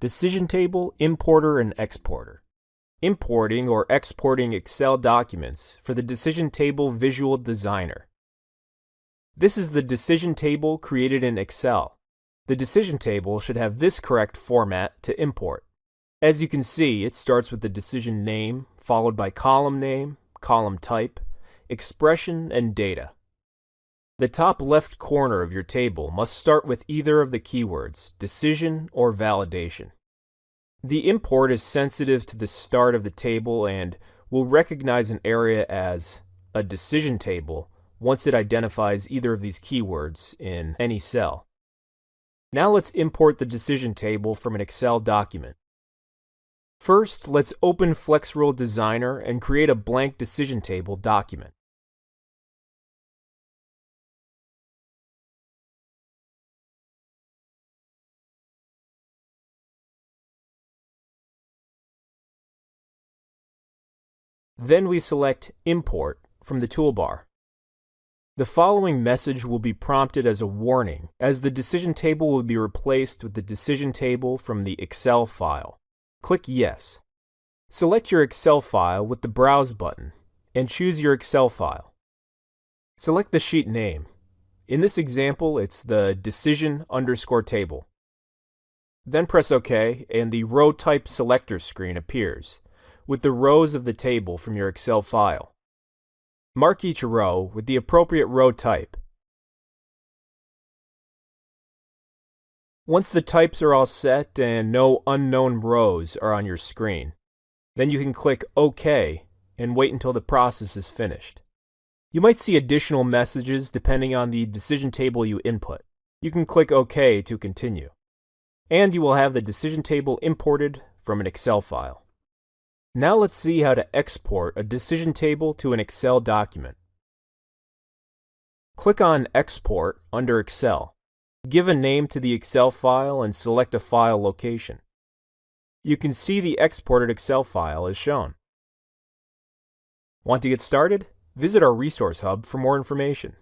Decision Table, Importer, and Exporter. Importing or exporting Excel documents for the Decision Table Visual Designer. This is the decision table created in Excel. The decision table should have this correct format to import. As you can see, it starts with the decision name, followed by column name, column type, expression, and data. The top left corner of your table must start with either of the keywords, decision or validation. The import is sensitive to the start of the table and will recognize an area as a decision table once it identifies either of these keywords in any cell. Now let's import the decision table from an Excel document. First, let's open FlexRule Designer and create a blank decision table document. Then we select Import from the toolbar. The following message will be prompted as a warning, as the decision table will be replaced with the decision table from the Excel file. Click Yes. Select your Excel file with the Browse button and choose your Excel file. Select the sheet name. In this example, it's the decision_table. Then press OK and the Row Type Selector screen appears, with the rows of the table from your Excel file. Mark each row with the appropriate row type. Once the types are all set and no unknown rows are on your screen, then you can click OK and wait until the process is finished. You might see additional messages depending on the decision table you input. You can click OK to continue. And you will have the decision table imported from an Excel file. Now let's see how to export a decision table to an Excel document. Click on Export under Excel. Give a name to the Excel file and select a file location. You can see the exported Excel file is shown. Want to get started? Visit our Resource Hub for more information.